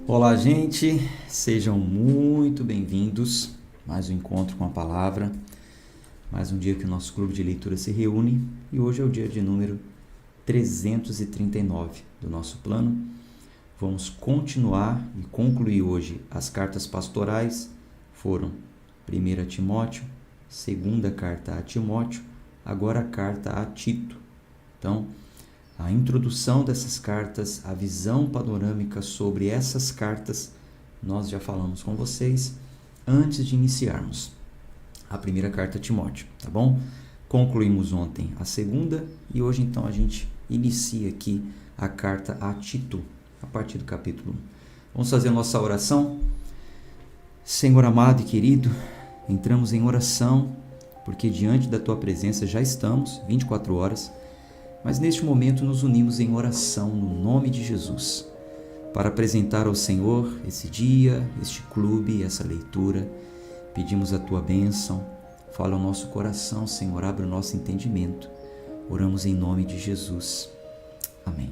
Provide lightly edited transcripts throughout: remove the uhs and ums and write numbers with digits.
Olá, gente, sejam muito bem-vindos. Mais um encontro com a palavra, mais um dia que o nosso clube de leitura se reúne e hoje é o dia de número 339 do nosso plano. Vamos continuar e concluir hoje as cartas pastorais. Foram 1 Timóteo, segunda carta a Timóteo, agora a carta a Tito. Então, a introdução dessas cartas, a visão panorâmica sobre essas cartas, nós já falamos com vocês antes de iniciarmos a primeira carta a Timóteo, tá bom? Concluímos ontem a segunda e hoje então a gente inicia aqui a carta a Tito, a partir do capítulo 1. Vamos fazer a nossa oração? Senhor amado e querido, entramos em oração, porque diante da Tua presença já estamos, 24 horas, mas neste momento nos unimos em oração no nome de Jesus, para apresentar ao Senhor esse dia, este clube, essa leitura. Pedimos a Tua bênção, fala ao nosso coração, Senhor, abre o nosso entendimento. Oramos em nome de Jesus. Amém.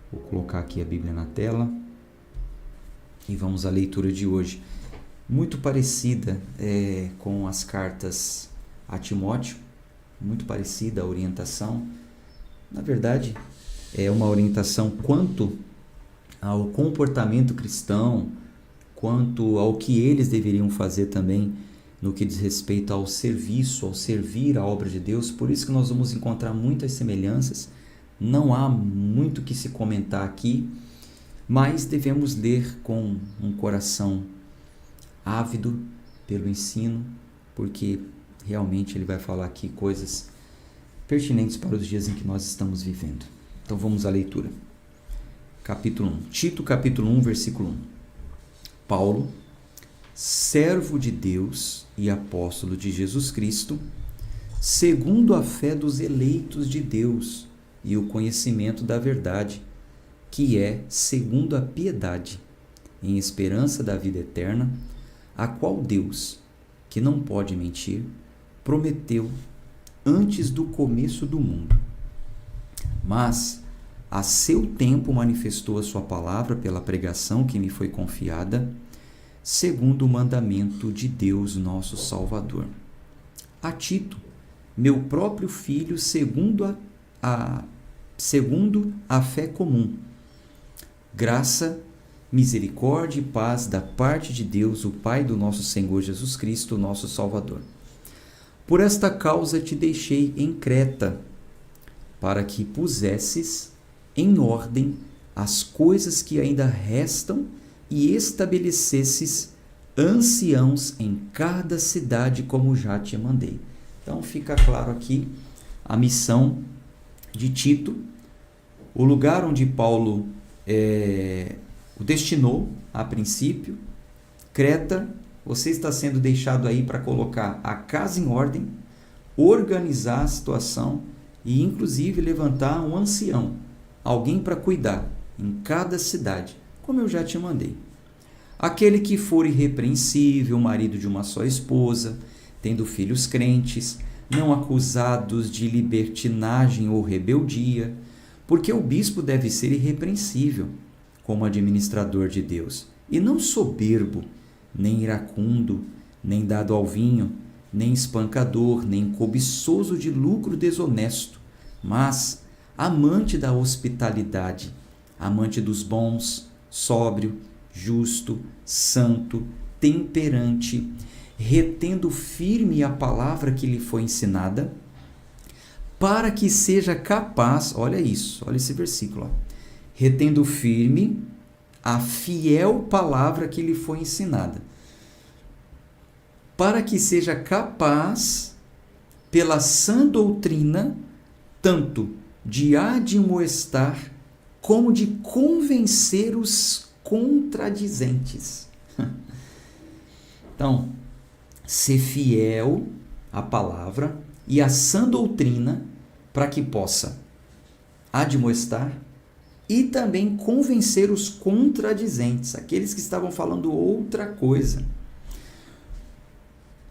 Vou colocar aqui a Bíblia na tela e vamos à leitura de hoje. Muito parecida com as cartas a Timóteo, muito parecida a orientação. Na verdade, é uma orientação quanto ao comportamento cristão, quanto ao que eles deveriam fazer também no que diz respeito ao serviço, ao servir a obra de Deus. Por isso que nós vamos encontrar muitas semelhanças. Não há muito que se comentar aqui, mas devemos ler com um coração ávido pelo ensino, porque realmente ele vai falar aqui coisas pertinentes para os dias em que nós estamos vivendo. Então vamos à leitura. Capítulo 1. Tito, capítulo 1, versículo 1. Paulo, servo de Deus e apóstolo de Jesus Cristo, segundo a fé dos eleitos de Deus e o conhecimento da verdade, que é segundo a piedade, em esperança da vida eterna, a qual Deus, que não pode mentir, prometeu antes do começo do mundo. Mas, a seu tempo manifestou a sua palavra pela pregação que me foi confiada, segundo o mandamento de Deus nosso Salvador. A Tito, meu próprio filho, segundo a fé comum, graça, misericórdia e paz da parte de Deus, o Pai do nosso Senhor Jesus Cristo, nosso Salvador. Por esta causa te deixei em Creta, para que pusesses em ordem as coisas que ainda restam e estabelecesses anciãos em cada cidade, como já te mandei. Então fica claro aqui a missão de Tito, o lugar onde Paulo o destinou a princípio, Creta. Você está sendo deixado aí para colocar a casa em ordem, organizar a situação e, inclusive, levantar um ancião, alguém para cuidar em cada cidade, como eu já te mandei. Aquele que for irrepreensível, marido de uma só esposa, tendo filhos crentes, não acusados de libertinagem ou rebeldia, porque o bispo deve ser irrepreensível, como administrador de Deus, e não soberbo, nem iracundo, nem dado ao vinho, nem espancador, nem cobiçoso de lucro desonesto, mas amante da hospitalidade, amante dos bons, sóbrio, justo, santo, temperante, retendo firme a palavra que lhe foi ensinada, para que seja capaz, olha isso, olha esse versículo, retendo firme a fiel palavra que lhe foi ensinada, para que seja capaz, pela sã doutrina, tanto de admoestar, como de convencer os contradizentes. Então, ser fiel à palavra e à sã doutrina, para que possa admoestar, e também convencer os contradizentes, aqueles que estavam falando outra coisa.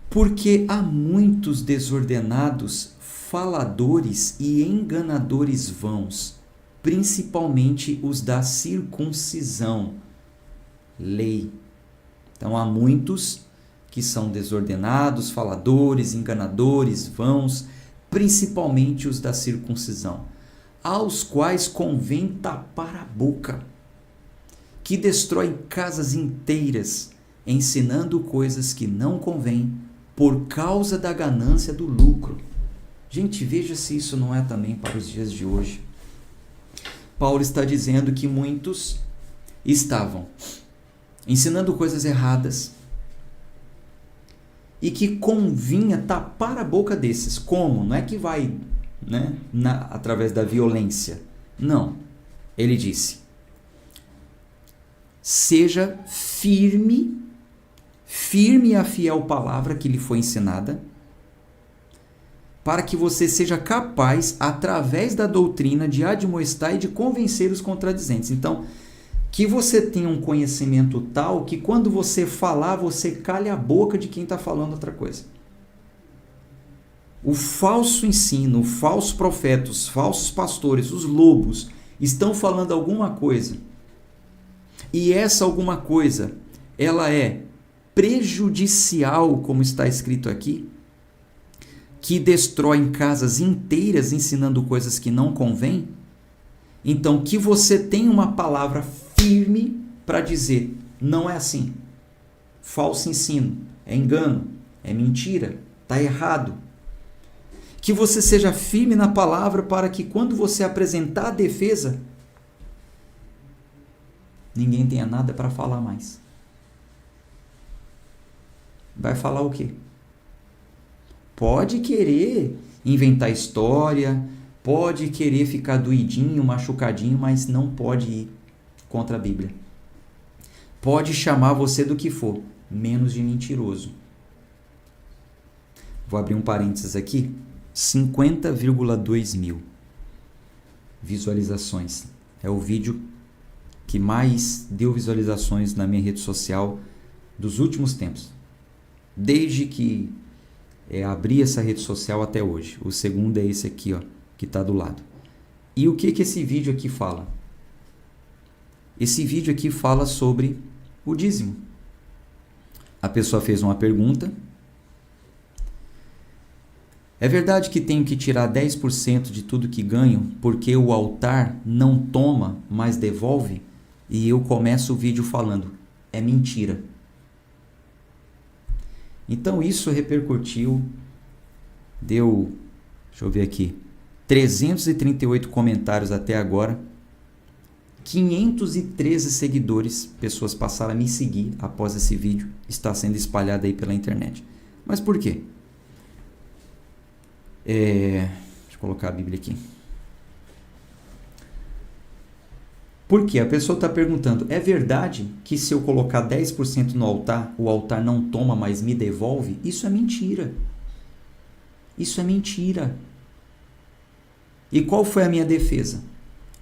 Porque há muitos desordenados, faladores e enganadores vãos, principalmente os da circuncisão, lei. Então há muitos que são desordenados, faladores, enganadores, vãos, principalmente os da circuncisão, aos quais convém tapar a boca, que destroem casas inteiras, ensinando coisas que não convêm, por causa da ganância do lucro. Gente, veja se isso não é também para os dias de hoje. Paulo está dizendo que muitos estavam ensinando coisas erradas e que convinha tapar a boca desses. Como? Não é que vai, né, através da violência. Não. Ele disse: seja firme e a fiel palavra que lhe foi ensinada, para que você seja capaz, através da doutrina, de admoestar e de convencer os contradizentes. Então, que você tenha um conhecimento tal que quando você falar, você calhe a boca de quem está falando outra coisa. O falso ensino, o falso profeta, os falsos pastores, os lobos, estão falando alguma coisa. E essa alguma coisa, ela é prejudicial, como está escrito aqui, que destroem casas inteiras ensinando coisas que não convêm. Então, que você tenha uma palavra firme para dizer: não é assim. Falso ensino, é engano, é mentira, está errado. Que você seja firme na palavra para que quando você apresentar a defesa, ninguém tenha nada para falar mais. Vai falar o quê? Pode querer inventar história, pode querer ficar doidinho, machucadinho, mas não pode ir contra a Bíblia. Pode chamar você do que for, menos de mentiroso. Vou abrir um parênteses aqui. 50,2 mil visualizações. É o vídeo que mais deu visualizações na minha rede social dos últimos tempos. Desde que abri essa rede social até hoje. O segundo é esse aqui, ó, que está do lado. E o que esse vídeo aqui fala? Esse vídeo aqui fala sobre o dízimo. A pessoa fez uma pergunta. É verdade que tenho que tirar 10% de tudo que ganho porque o altar não toma, mas devolve? E eu começo o vídeo falando: é mentira. Então isso repercutiu, deu, deixa eu ver aqui, 338 comentários até agora, 513 seguidores, pessoas passaram a me seguir após esse vídeo, está sendo espalhado aí pela internet. Mas por quê? Deixa eu colocar a Bíblia aqui. Porque a pessoa está perguntando: é verdade que se eu colocar 10% no altar, o altar não toma, mas me devolve? Isso é mentira. Isso é mentira. E qual foi a minha defesa?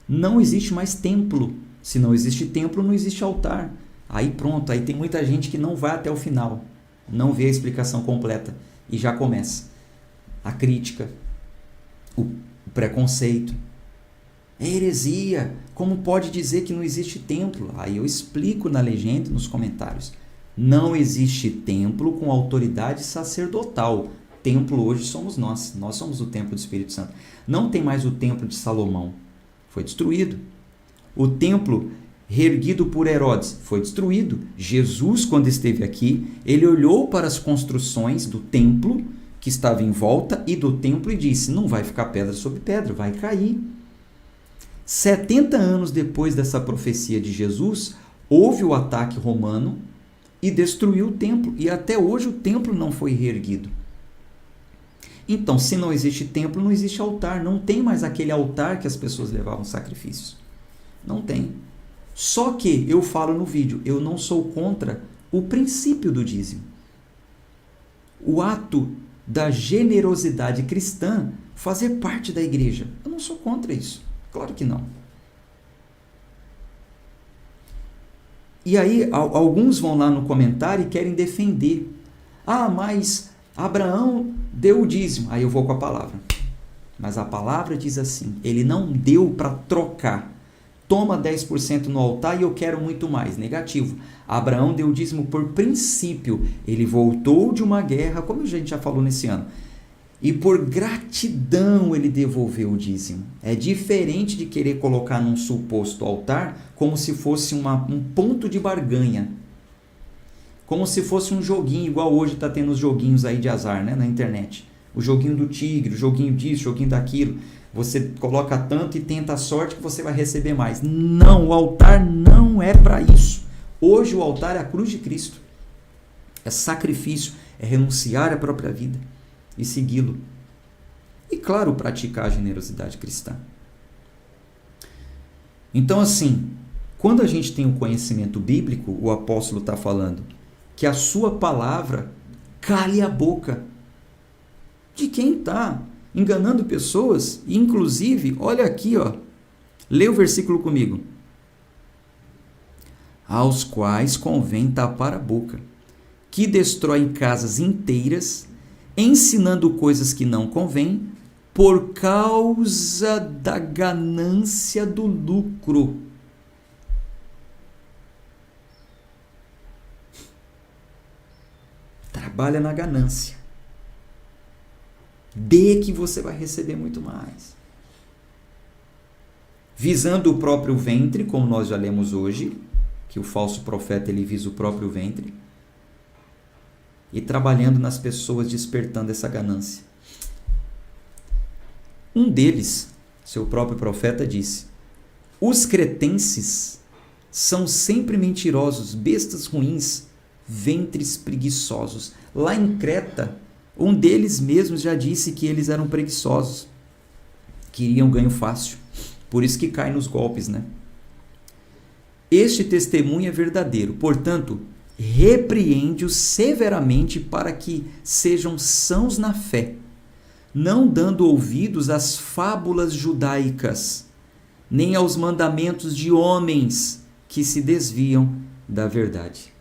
Não existe mais templo. Se não existe templo, não existe altar. Aí pronto, aí tem muita gente que não vai até o final, não vê a explicação completa e já começa a crítica, o preconceito. É heresia. Como pode dizer que não existe templo? Aí eu explico na legenda e nos comentários. Não existe templo com autoridade sacerdotal. Templo hoje somos nós. Nós somos o templo do Espírito Santo. Não tem mais o templo de Salomão. Foi destruído. O templo reerguido por Herodes foi destruído. Jesus, quando esteve aqui, ele olhou para as construções do templo que estava em volta e do templo e disse: não vai ficar pedra sobre pedra, vai cair. 70 anos depois dessa profecia de Jesus, houve o ataque romano e destruiu o templo. E até hoje o templo não foi reerguido. Então, se não existe templo, não existe altar. Não tem mais aquele altar que as pessoas levavam sacrifícios. Não tem. Só que, eu falo no vídeo, eu não sou contra o princípio do dízimo. O ato da generosidade cristã fazer parte da igreja. Eu não sou contra isso. Claro que não. E aí, alguns vão lá no comentário e querem defender. Ah, mas Abraão deu o dízimo. Aí eu vou com a palavra. Mas a palavra diz assim: ele não deu para trocar toma 10% no altar e eu quero muito mais. Negativo. Abraão deu o dízimo por princípio. Ele voltou de uma guerra, como a gente já falou nesse ano. E por gratidão ele devolveu o dízimo. É diferente de querer colocar num suposto altar como se fosse um ponto de barganha. Como se fosse um joguinho, igual hoje está tendo os joguinhos aí de azar, né, na internet. O joguinho do tigre, o joguinho disso, o joguinho daquilo. Você coloca tanto e tenta a sorte que você vai receber mais. Não, o altar não é para isso. Hoje o altar é a cruz de Cristo. É sacrifício, é renunciar à própria vida e segui-lo. E, claro, praticar a generosidade cristã. Então, assim, quando a gente tem o conhecimento bíblico, o apóstolo está falando que a sua palavra cale a boca de quem está enganando pessoas. E, inclusive, olha aqui, ó, lê o versículo comigo. Aos quais convém tapar a boca, que destroem casas inteiras, ensinando coisas que não convêm, por causa da ganância do lucro. Trabalha na ganância. Dê que você vai receber muito mais. Visando o próprio ventre, como nós já lemos hoje, que o falso profeta ele visa o próprio ventre. E trabalhando nas pessoas, despertando essa ganância. Um deles, seu próprio profeta, disse: os cretenses são sempre mentirosos, bestas ruins, ventres preguiçosos. Lá em Creta, um deles mesmos já disse que eles eram preguiçosos, queriam ganho fácil, por isso que caem nos golpes, né? Este testemunho é verdadeiro, portanto, repreende-os severamente para que sejam sãos na fé, não dando ouvidos às fábulas judaicas, nem aos mandamentos de homens que se desviam da verdade.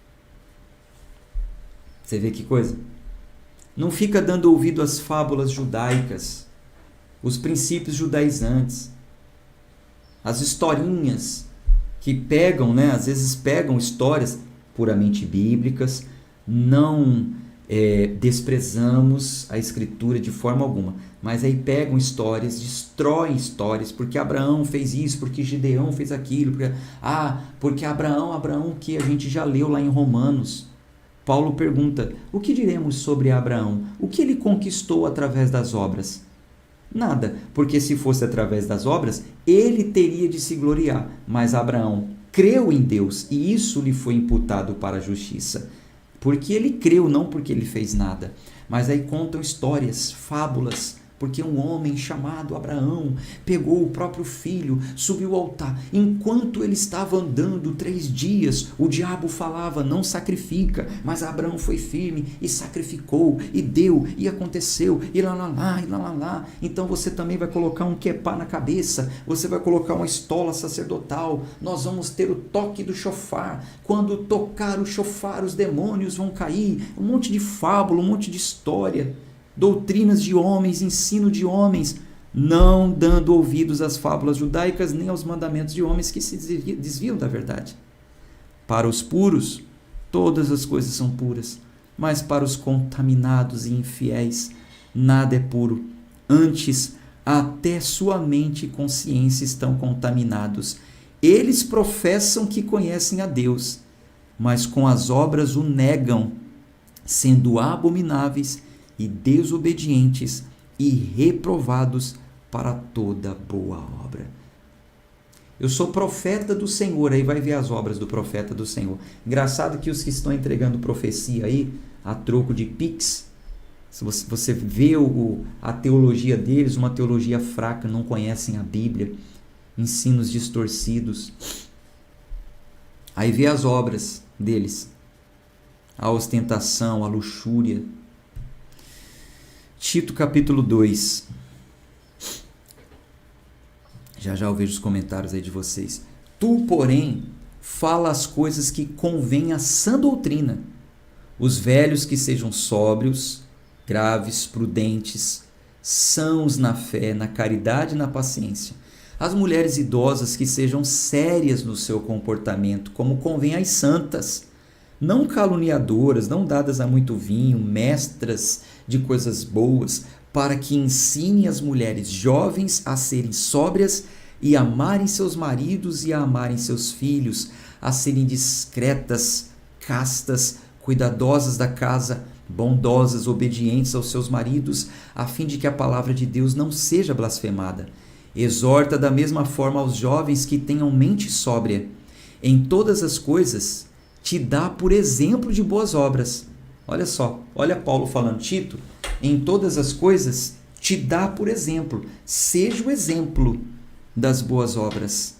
Você vê que coisa? Não fica dando ouvido às fábulas judaicas, os princípios judaizantes, as historinhas que pegam, né? Às vezes pegam histórias puramente bíblicas, não desprezamos a escritura de forma alguma, mas aí pegam histórias, destroem histórias, porque Abraão fez isso, porque Gideão fez aquilo, porque Abraão que a gente já leu lá em Romanos. Paulo pergunta: o que diremos sobre Abraão? O que ele conquistou através das obras? Nada, porque se fosse através das obras, ele teria de se gloriar, mas Abraão creu em Deus e isso lhe foi imputado para a justiça. Porque ele creu, não porque ele fez nada. Mas aí contam histórias, fábulas, porque um homem chamado Abraão pegou o próprio filho, subiu ao altar. Enquanto ele estava andando 3 dias, o diabo falava: não sacrifica. Mas Abraão foi firme e sacrificou, e deu, e aconteceu, e lá. Então você também vai colocar um quepá na cabeça, você vai colocar uma estola sacerdotal, nós vamos ter o toque do chofar. Quando tocar o chofar, os demônios vão cair. Um monte de fábula, um monte de história. Doutrinas de homens, ensino de homens, não dando ouvidos às fábulas judaicas nem aos mandamentos de homens que se desviam da verdade. Para os puros, todas as coisas são puras, mas para os contaminados e infiéis, nada é puro. Antes, até sua mente e consciência estão contaminados. Eles professam que conhecem a Deus, mas com as obras o negam, sendo abomináveis e desobedientes e reprovados para toda boa obra. Eu sou profeta do Senhor, aí vai ver as obras do profeta do Senhor. Engraçado que os que estão entregando profecia aí, a troco de Pix, se você vê a teologia deles, uma teologia fraca, não conhecem a Bíblia, ensinos distorcidos. Aí vê as obras deles, a ostentação, a luxúria. Tito capítulo 2. Já eu vejo os comentários aí de vocês. Tu, porém, fala as coisas que convém à sã doutrina. Os velhos que sejam sóbrios, graves, prudentes, sãos na fé, na caridade e na paciência. As mulheres idosas que sejam sérias no seu comportamento, como convém às santas, não caluniadoras, não dadas a muito vinho, mestras de coisas boas, para que ensine as mulheres jovens a serem sóbrias e amarem seus maridos e a amarem seus filhos, a serem discretas, castas, cuidadosas da casa, bondosas, obedientes aos seus maridos, a fim de que a palavra de Deus não seja blasfemada. Exorta da mesma forma aos jovens que tenham mente sóbria. Em todas as coisas, te dá por exemplo de boas obras. Olha só, olha Paulo falando, Tito, em todas as coisas, te dá por exemplo. Seja o exemplo das boas obras.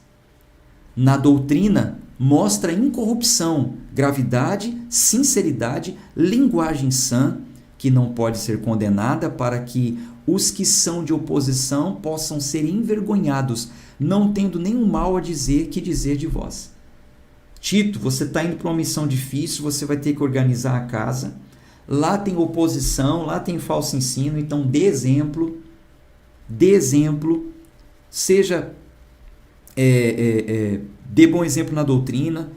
Na doutrina, mostra incorrupção, gravidade, sinceridade, linguagem sã, que não pode ser condenada, para que os que são de oposição possam ser envergonhados, não tendo nenhum mal a dizer que dizer de vós. Tito, você está indo para uma missão difícil, você vai ter que organizar a casa, lá tem oposição, lá tem falso ensino, então dê exemplo, seja, dê bom exemplo na doutrina,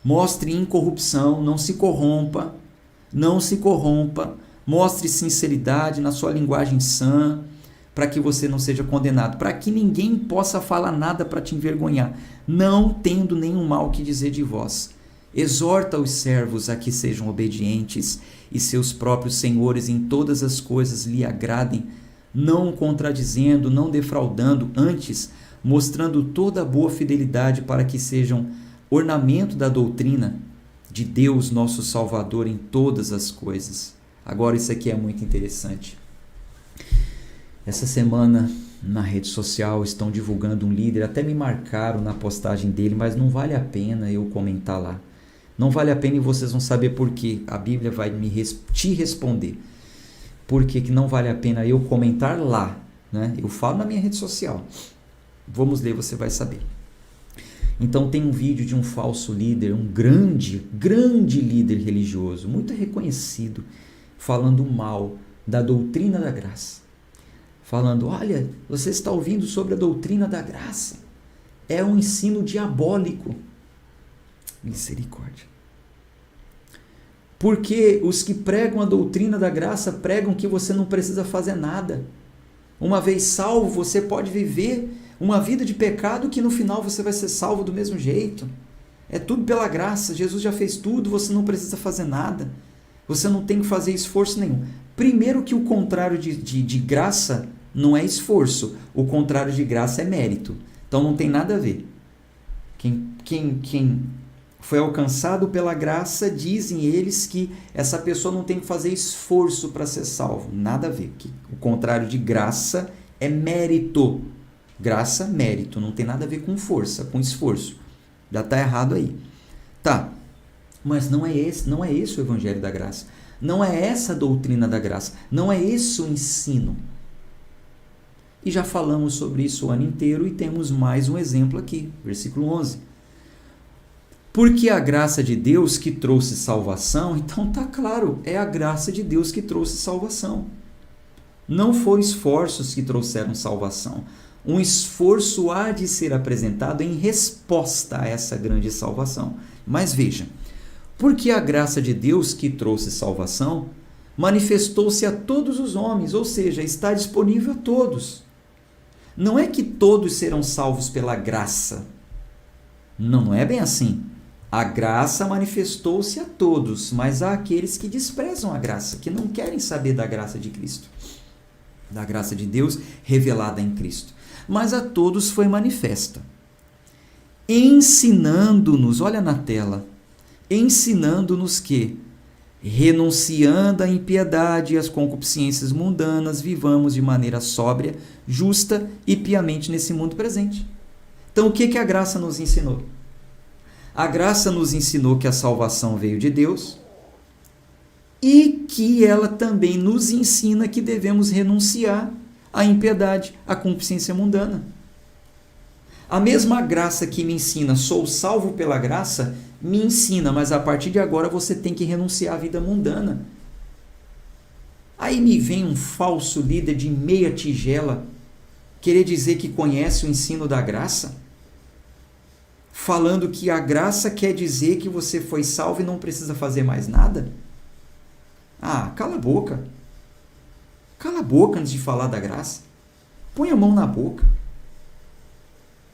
mostre incorrupção, não se corrompa, mostre sinceridade na sua linguagem sã, para que você não seja condenado, para que ninguém possa falar nada para te envergonhar, não tendo nenhum mal que dizer de vós. Exorta os servos a que sejam obedientes e seus próprios senhores em todas as coisas lhe agradem, não contradizendo, não defraudando, antes mostrando toda a boa fidelidade, para que sejam ornamento da doutrina de Deus, nosso Salvador, em todas as coisas. Agora, isso aqui é muito interessante. Essa semana, na rede social, estão divulgando um líder, até me marcaram na postagem dele, mas não vale a pena eu comentar lá. Não vale a pena e vocês vão saber por quê. A Bíblia vai te responder. Por que não vale a pena eu comentar lá, né? Eu falo na minha rede social. Vamos ler, você vai saber. Então tem um vídeo de um falso líder, um grande líder religioso, muito reconhecido, falando mal da doutrina da graça. Falando, olha, você está ouvindo sobre a doutrina da graça. É um ensino diabólico. Misericórdia. Porque os que pregam a doutrina da graça pregam que você não precisa fazer nada. Uma vez salvo, você pode viver uma vida de pecado que no final você vai ser salvo do mesmo jeito. É tudo pela graça, Jesus já fez tudo, você não precisa fazer nada. Você não tem que fazer esforço nenhum. Primeiro que o contrário de graça não é esforço, o contrário de graça é mérito. Então não tem nada a ver. Quem foi alcançado pela graça, dizem eles que essa pessoa não tem que fazer esforço para ser salvo. Nada a ver. O contrário de graça é mérito. Graça, mérito. Não tem nada a ver com força, com esforço. Já está errado aí. Tá. Mas não é esse o evangelho da graça. Não é essa a doutrina da graça. Não é esse o ensino. E já falamos sobre isso o ano inteiro e temos mais um exemplo aqui. Versículo 11. Porque a graça de Deus que trouxe salvação, então tá claro, é a graça de Deus que trouxe salvação. Não foram esforços que trouxeram salvação. Um esforço há de ser apresentado em resposta a essa grande salvação. Mas veja, porque a graça de Deus que trouxe salvação manifestou-se a todos os homens, ou seja, está disponível a todos. Não é que todos serão salvos pela graça. Não é bem assim. A graça manifestou-se a todos, mas há aqueles que desprezam a graça, que não querem saber da graça de Cristo, da graça de Deus revelada em Cristo. Mas a todos foi manifesta, ensinando-nos, olha na tela, ensinando-nos que, renunciando à impiedade e às concupiscências mundanas, vivamos de maneira sóbria, justa e piamente nesse mundo presente. Então, o que a graça nos ensinou? A graça nos ensinou que a salvação veio de Deus e que ela também nos ensina que devemos renunciar à impiedade, à concupiscência mundana. A mesma graça que me ensina, sou salvo pela graça, me ensina, mas a partir de agora você tem que renunciar à vida mundana. Aí me vem um falso líder de meia tigela, querer dizer que conhece o ensino da graça? Falando que a graça quer dizer que você foi salvo e não precisa fazer mais nada? Ah, cala a boca. Cala a boca antes de falar da graça. Põe a mão na boca.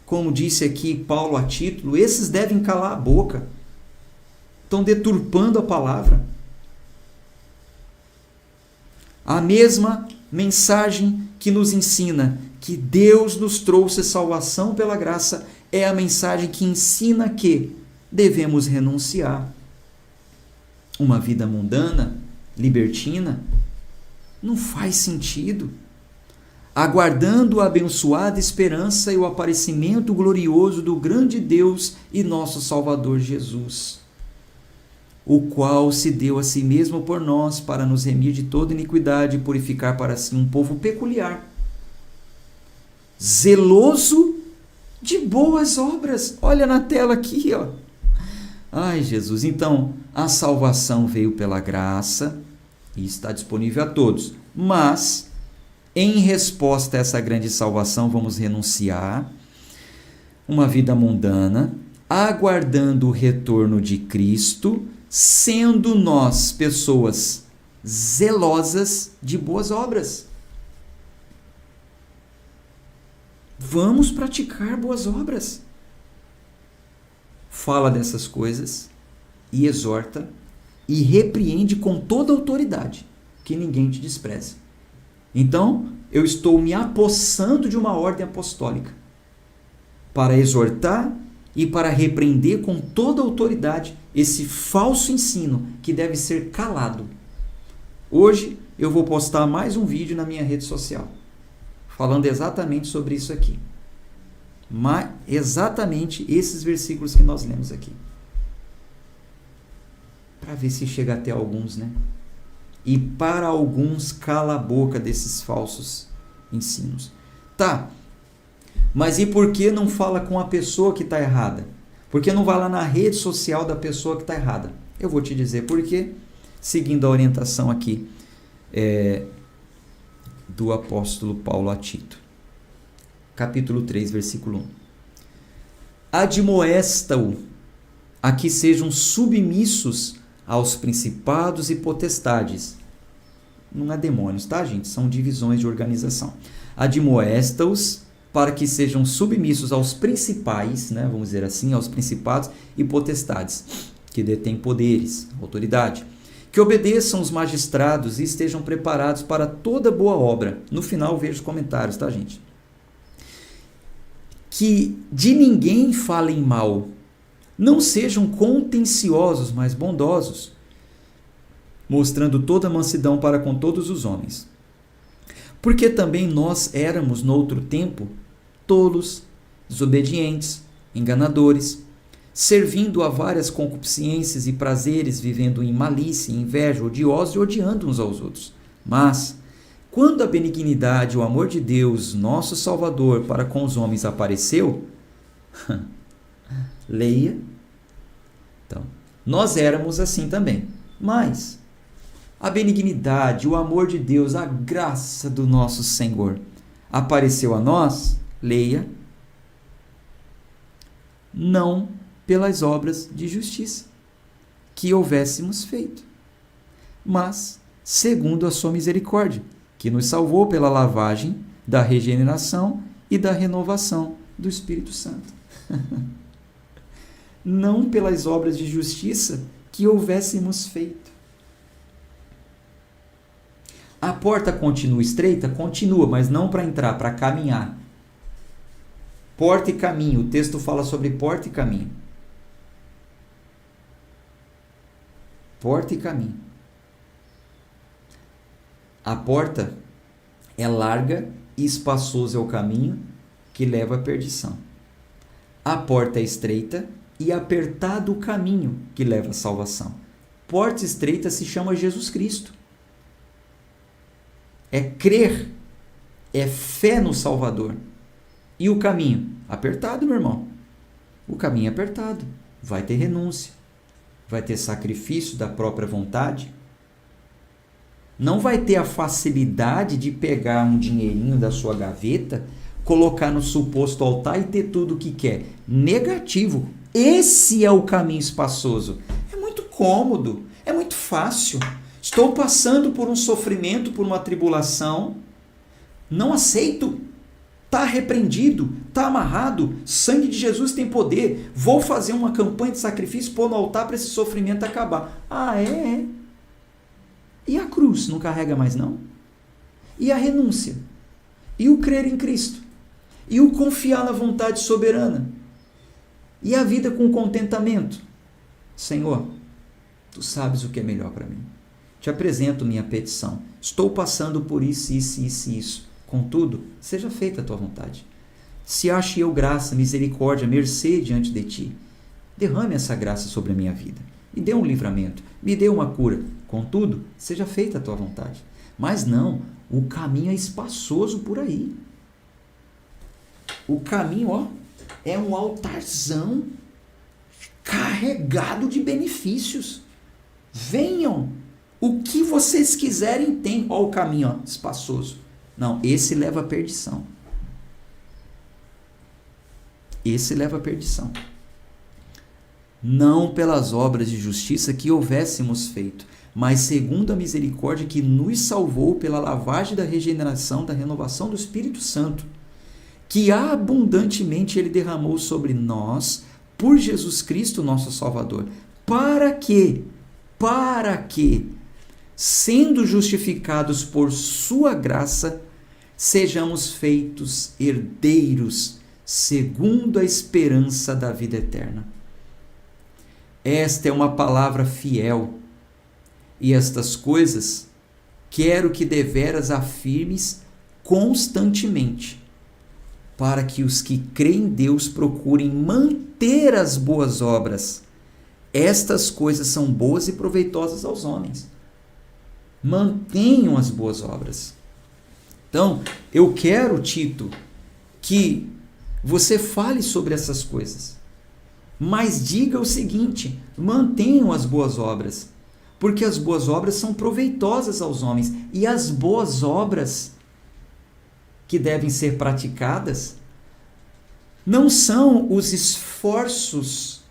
Como disse aqui Paulo a Tito, esses devem calar a boca. Estão deturpando a palavra. A mesma mensagem que nos ensina que Deus nos trouxe salvação pela graça é a mensagem que ensina que devemos renunciar. Uma vida mundana, libertina, não faz sentido. Aguardando a abençoada esperança e o aparecimento glorioso do grande Deus e nosso Salvador Jesus, o qual se deu a si mesmo por nós para nos remir de toda iniquidade e purificar para si um povo peculiar, zeloso de boas obras. Olha na tela aqui, ó. Ai, Jesus. Então, a salvação veio pela graça e está disponível a todos. Mas, em resposta a essa grande salvação, vamos renunciar uma vida mundana, aguardando o retorno de Cristo, sendo nós pessoas zelosas de boas obras. Vamos praticar boas obras. Fala dessas coisas e exorta e repreende com toda autoridade, que ninguém te despreze. Então, eu estou me apossando de uma ordem apostólica para exortar e para repreender com toda autoridade esse falso ensino que deve ser calado. Hoje eu vou postar mais um vídeo na minha rede social falando exatamente sobre isso aqui. Exatamente esses versículos que nós lemos aqui. Para ver se chega até alguns, né? E para alguns cala a boca desses falsos ensinos. Tá, mas e por que não fala com a pessoa que está errada? Por que não vai lá na rede social da pessoa que está errada? Eu vou te dizer por quê, seguindo a orientação aqui do apóstolo Paulo a Tito. Capítulo 3, versículo 1. Admoesta-o a que sejam submissos aos principados e potestades. Não é demônios, tá, gente? São divisões de organização. Admoesta-os para que sejam submissos aos principais, né, vamos dizer assim, aos principados e potestades, que detêm poderes, autoridade. Que obedeçam os magistrados e estejam preparados para toda boa obra. No final, vejo os comentários, tá, gente? Que de ninguém falem mal. Não sejam contenciosos, mas bondosos, mostrando toda mansidão para com todos os homens. Porque também nós éramos, noutro tempo, tolos, desobedientes, enganadores, servindo a várias concupiscências e prazeres, vivendo em malícia, inveja, odiosos e odiando uns aos outros. Mas, quando a benignidade e o amor de Deus, nosso Salvador, para com os homens apareceu, leia. Então, nós éramos assim também. Mas a benignidade, o amor de Deus, a graça do nosso Senhor apareceu a nós, leia, não pelas obras de justiça que houvéssemos feito, mas segundo a sua misericórdia, que nos salvou pela lavagem da regeneração e da renovação do Espírito Santo. Não pelas obras de justiça que houvéssemos feito. A porta continua estreita? Continua, mas não para entrar, para caminhar. Porta e caminho. O texto fala sobre porta e caminho. Porta e caminho. A porta é larga e espaçoso é o caminho que leva à perdição. A porta é estreita e apertado o caminho que leva à salvação. Porta estreita se chama Jesus Cristo. É crer, é fé no Salvador. E o caminho? Apertado, meu irmão. O caminho é apertado. Vai ter renúncia. Vai ter sacrifício da própria vontade. Não vai ter a facilidade de pegar um dinheirinho da sua gaveta, colocar no suposto altar e ter tudo o que quer. Negativo. Esse é o caminho espaçoso. É muito cômodo, é muito fácil. Estou passando por um sofrimento, por uma tribulação. Não aceito. Está repreendido, está amarrado. Sangue de Jesus tem poder. Vou fazer uma campanha de sacrifício, pôr no altar para esse sofrimento acabar. Ah, é? E a cruz não carrega mais não? E a renúncia? E o crer em Cristo? E o confiar na vontade soberana? E a vida com contentamento? Senhor, tu sabes o que é melhor para mim. Te apresento minha petição. Estou passando por isso, isso, isso e isso. Contudo, seja feita a tua vontade. Se ache eu graça, misericórdia, mercê diante de ti, derrame essa graça sobre a minha vida. Me dê um livramento, me dê uma cura. Contudo, seja feita a tua vontade. Mas não, o caminho é espaçoso por aí. O caminho, é um altarzão carregado de benefícios. Venham, o que vocês quiserem tem. O caminho, espaçoso. Não, esse leva à perdição. Esse leva à perdição. Não pelas obras de justiça que houvéssemos feito, mas segundo a misericórdia que nos salvou pela lavagem da regeneração, da renovação do Espírito Santo, que abundantemente Ele derramou sobre nós, por Jesus Cristo, nosso Salvador. Para que, sendo justificados por sua graça, sejamos feitos herdeiros, segundo a esperança da vida eterna. Esta é uma palavra fiel, e estas coisas quero que deveras afirmes constantemente, para que os que creem em Deus procurem manter as boas obras. Estas coisas são boas e proveitosas aos homens. Mantenham as boas obras. Então, eu quero, Tito, que você fale sobre essas coisas. Mas diga o seguinte: mantenham as boas obras, porque as boas obras são proveitosas aos homens. E as boas obras que devem ser praticadas não são os esforços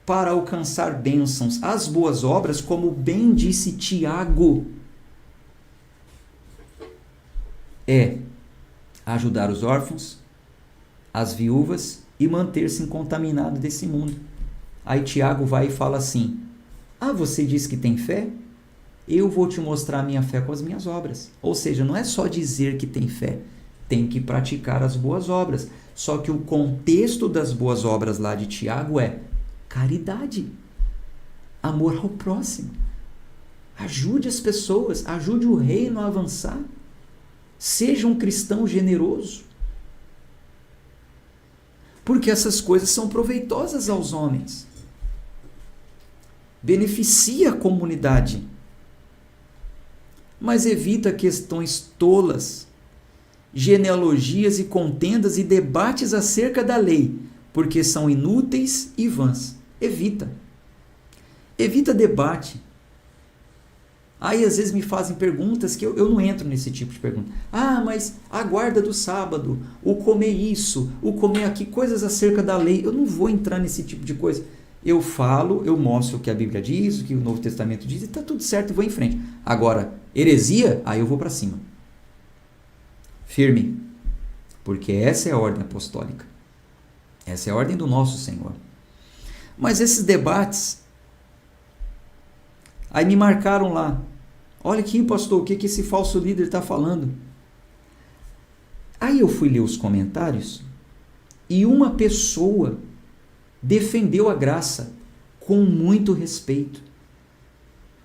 para alcançar bênçãos. As boas obras, como bem disse Tiago, é ajudar os órfãos, as viúvas e manter-se incontaminado desse mundo. Aí Tiago vai e fala assim: você diz que tem fé? Eu vou te mostrar a minha fé com as minhas obras. Ou seja, não é só dizer que tem fé, tem que praticar as boas obras. Só que o contexto das boas obras lá de Tiago é caridade, amor ao próximo. Ajude as pessoas, ajude o reino a avançar. Seja um cristão generoso. Porque essas coisas são proveitosas aos homens. Beneficia a comunidade. Mas evita questões tolas, genealogias e contendas e debates acerca da lei, porque são inúteis e vãs. Evita. Evita debate. Aí às vezes me fazem perguntas que eu não entro nesse tipo de pergunta. Mas a guarda do sábado, o comer isso, o comer aqui, coisas acerca da lei. Eu não vou entrar nesse tipo de coisa. Eu falo, eu mostro o que a Bíblia diz, o que o Novo Testamento diz, e está tudo certo, eu vou em frente. Agora, heresia, aí eu vou para cima. Firme. Porque essa é a ordem apostólica. Essa é a ordem do nosso Senhor. Mas esses debates, aí me marcaram lá. Olha aqui, pastor, o que esse falso líder está falando? Aí eu fui ler os comentários e uma pessoa defendeu a graça com muito respeito.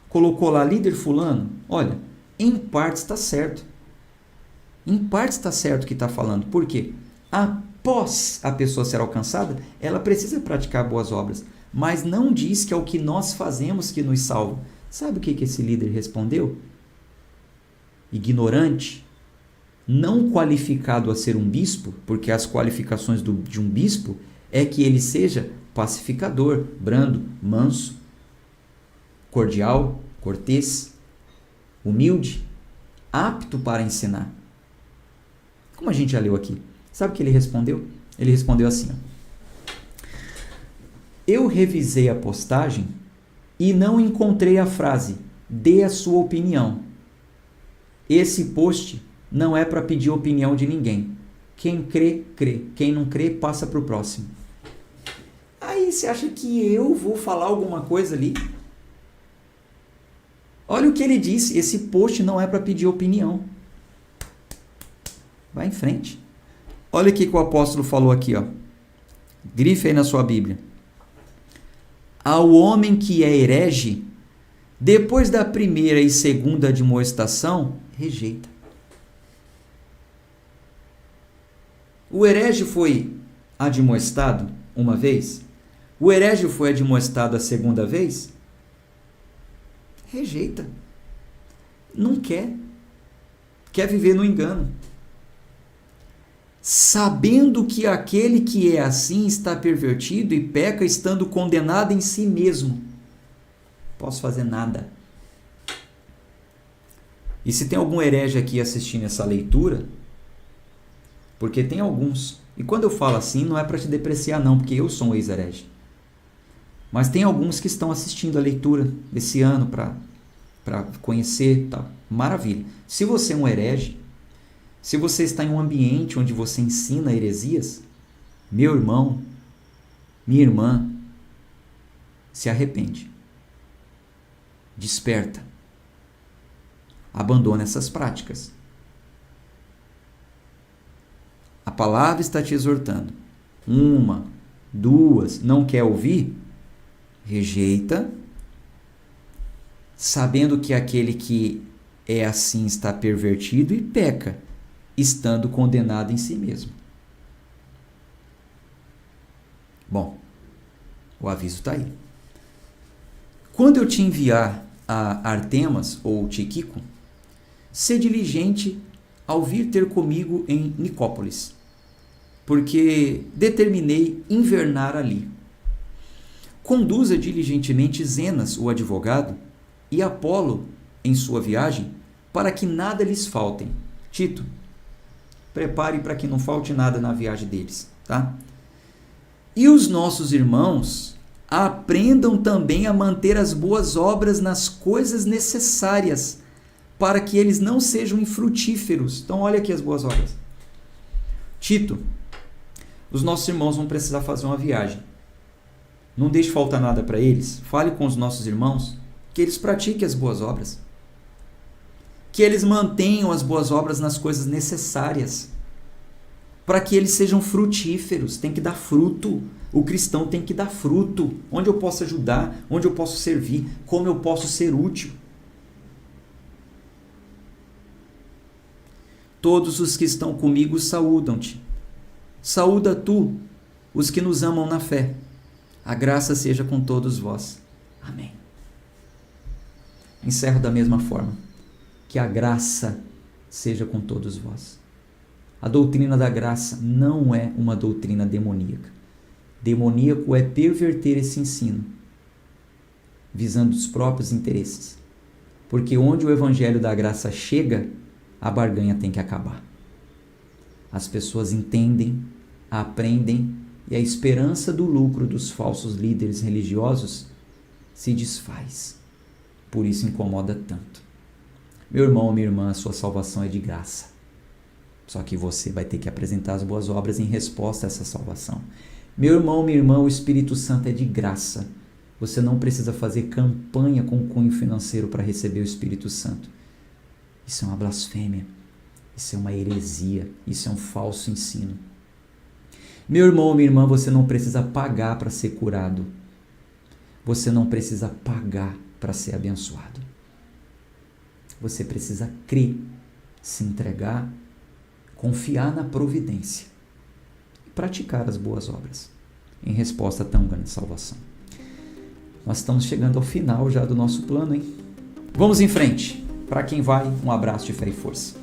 Colocou lá, líder fulano, olha, em parte está certo. Em parte está certo o que está falando. Por quê? Após a pessoa ser alcançada, ela precisa praticar boas obras. Mas não diz que é o que nós fazemos que nos salva. Sabe o que esse líder respondeu? Ignorante, não qualificado a ser um bispo, porque as qualificações de um bispo é que ele seja pacificador, brando, manso, cordial, cortês, humilde, apto para ensinar. Como a gente já leu aqui, Sabe o que ele respondeu? Ele respondeu assim: ó, eu revisei a postagem e não encontrei a frase "dê a sua opinião". Esse post não é para pedir opinião de ninguém. Quem crê, crê. Quem não crê, passa para o próximo. Aí você acha que eu vou falar alguma coisa ali? Olha o que ele disse. Esse post não é para pedir opinião. Vai em frente. Olha o que o apóstolo falou aqui, ó. Grife aí na sua Bíblia. Ao homem que é herege, depois da primeira e segunda admoestação, rejeita. O herege foi admoestado uma vez? O herege foi admoestado a segunda vez? Rejeita. Não quer. Quer viver no engano. Sabendo que aquele que é assim está pervertido e peca, estando condenado em si mesmo. Posso fazer nada. E se tem algum herege aqui assistindo essa leitura, porque tem alguns, e quando eu falo assim, não é para te depreciar não, porque eu sou um ex-herege. Mas tem alguns que estão assistindo a leitura desse ano para conhecer, tá? Maravilha. Se você é um herege, se você está em um ambiente onde você ensina heresias, meu irmão, minha irmã, se arrepende. Desperta. Abandona essas práticas. A palavra está te exortando. 1, 2, não quer ouvir? Rejeita, sabendo que aquele que é assim está pervertido e peca, estando condenado em si mesmo. Bom, o aviso está aí. Quando eu te enviar a Artemas ou Tíquico, sê diligente ao vir ter comigo em Nicópolis, porque determinei invernar ali. Conduza diligentemente Zenas, o advogado, e Apolo em sua viagem, para que nada lhes faltem. Tito, prepare para que não falte nada na viagem deles, tá? E os nossos irmãos aprendam também a manter as boas obras nas coisas necessárias, para que eles não sejam infrutíferos. Então, olha aqui as boas obras. Tito, os nossos irmãos vão precisar fazer uma viagem. Não deixe faltar nada para eles. Fale com os nossos irmãos que eles pratiquem as boas obras. Que eles mantenham as boas obras nas coisas necessárias. Para que eles sejam frutíferos. Tem que dar fruto. O cristão tem que dar fruto. Onde eu posso ajudar, onde eu posso servir, como eu posso ser útil. Todos os que estão comigo saúdam-te. Saúda tu os que nos amam na fé. A graça seja com todos vós. Amém. Encerro da mesma forma. Que a graça seja com todos vós. A doutrina da graça não é uma doutrina demoníaca. Demoníaco é perverter esse ensino, visando os próprios interesses. Porque onde o evangelho da graça chega, a barganha tem que acabar. As pessoas entendem, aprendem, e a esperança do lucro dos falsos líderes religiosos se desfaz. Por isso incomoda tanto. Meu irmão, minha irmã, a sua salvação é de graça. Só que você vai ter que apresentar as boas obras em resposta a essa salvação. Meu irmão, minha irmã, o Espírito Santo é de graça. Você não precisa fazer campanha com cunho financeiro para receber o Espírito Santo. Isso é uma blasfêmia. Isso é uma heresia. Isso é um falso ensino. Meu irmão, minha irmã, você não precisa pagar para ser curado. Você não precisa pagar para ser abençoado. Você precisa crer, se entregar, confiar na providência e praticar as boas obras em resposta a tão grande salvação. Nós estamos chegando ao final já do nosso plano, hein? Vamos em frente. Para quem vai, um abraço de fé e força.